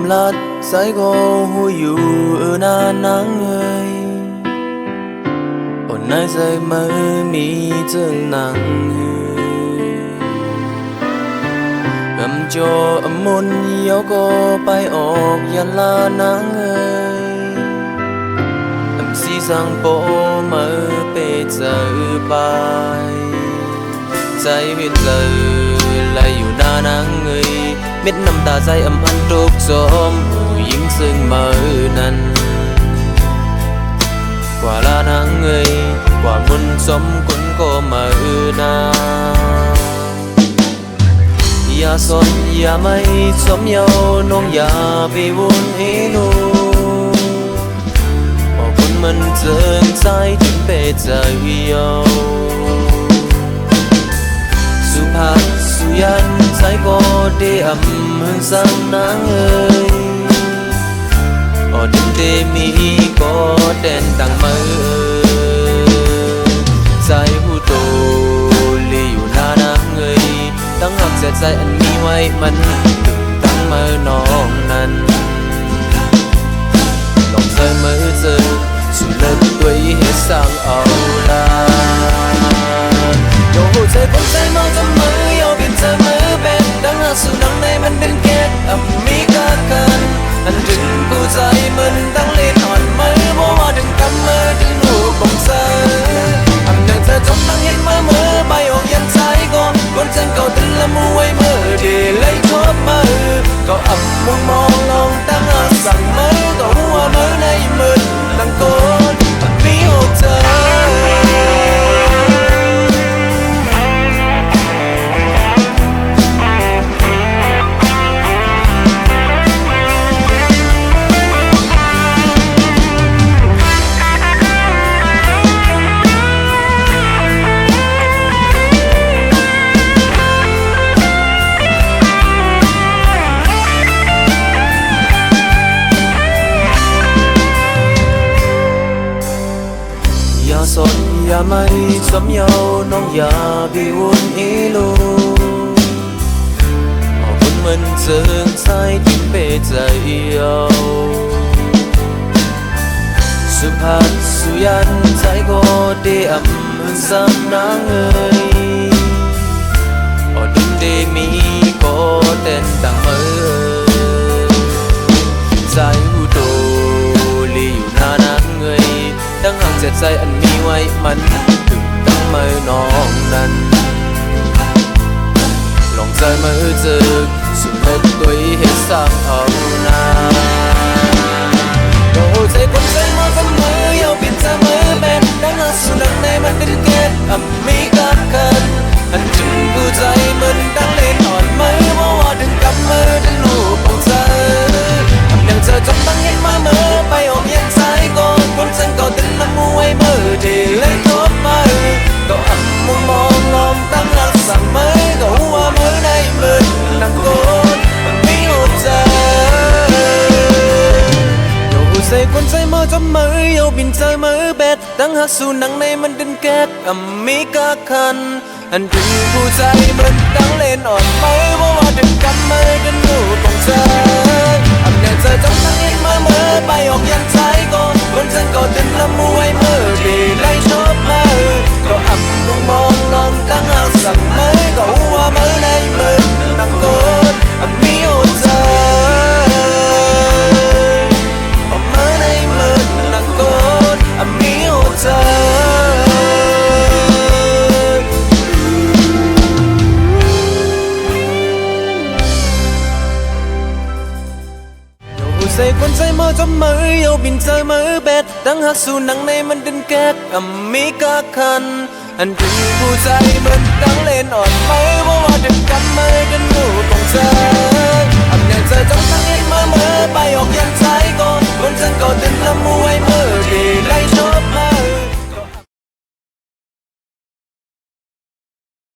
lát sai go hu yu na nắng ơi ổn nay dây mơ mi chân nắng ngầm cho âm môn yếu có bay ọc yan la nắng ơi âm si sang bộ mơ bê giờ bayใจเวียนเจอไหลอยู่หน้านางเงยเม็ดน้ำตาใจอำพันทุกโสมผู้หญิงซึ่งเมื่อนั้นกว่าลานางเงยกว่ามุนสมคนก็เมื่อนานอย่าสนอย่าไม่สมเยาน้องอย่าไปวนให้นูพอคนมันเจิงใจถึงเปใจเยาสุภาพสุยันใจก็ได้อำมือสั่งนางเอ๋ยอดเดมีก็เต้นตั้งมือใจหูโตลีอยู่หน้านางเอ๋ยตั้งหักเสียใจอันมีไว้มันถึงตั้งมือน้องนั้นลองใจมือเจอสุดเลิศด้วยเหตุสร้างเอาละโอ้ใจคนใจมองจำมือยาวบินเธอมือเป็นดังหาสู่นังในมันเป็นแก่มีกากันอันถึงกูใจมันตั้งเล่นอ่อนมือเพราะว่าถึงกำมือถึงหูบงเธออันเดินเธอจมนั่งเห็นมือใบออกยันใจก่อนคนจังเก่าตื่นละมูไว้มือเดเลยทบมือก็อับมองมองลองตั้งหาสั่งมือก็หัวมือในมือตั้งโกนมีหัวเธอสนอย่าไม่สมเยาน้องอย่าไปวนเอโลเอาคนมันเจิงใจที่เปใจเยาสุภาพสุยันใจก็ได้อำมือซ้ำนางเอ๋ยอดเดมีก็เต้นตั้งมือใจหูโตลีอยู่หน้านางเอ๋ยตั้งห่างเจ็ดใจอันมีไว้มันถึงตั้งมือน้องนั้นลองใจมือเจอสุดเล็ดด้วยเหตุสร้างเอานาโอ้ใจคนใจมองกับมือยาวบินจะมือเป็นดังหาสู่นังในมันเป็นเกตมีกากันอันถึงกูใจมันตั้งเล่นอ่อนมือเพราะว่าถึงกำมือถึงหูปองเธอเรื่องเธอจำตั้งเห็นมือไปออกยังใจก่อนคนจังเก่าตื่นละมูไว้มือเดเลยทบมือก็อับมองมองลองตั้งหลักสั่งมือก็หัวมือในมือนั่งโกนมีหัวใจโอ้ใส่คนใจมือจำมือโยบินใจมือเบ็ดตั้งหักสู่นังในมันดึงแก๊กมีกาคันอันถึงผู้ใจมันตั้งเล่นอ่อนมือเพราะว่าดึงกำมือดึงหูของเธออันเดินเธอจำตั้งเห็นมือไปออกยันใจก่อนคนจังเก่าตื่นละมูไว้มือดีไล่ชอบมือก็อับมองมองลองตั้งหาสั่งมือก็หัวมือในมือนั่งโกนมีหัวใจมือในมือนั่งโกนมีหัวใจใส่คนใจมือจำมือยาวบินใจมือเบ็ดตั้งหักสู่นังในมันดึงแก๊กมีกาคันอันถึงผู้ใจมันตั้งเล่นอ่อนมือเพราะว่าดึงกำมือดึงหูของเธอ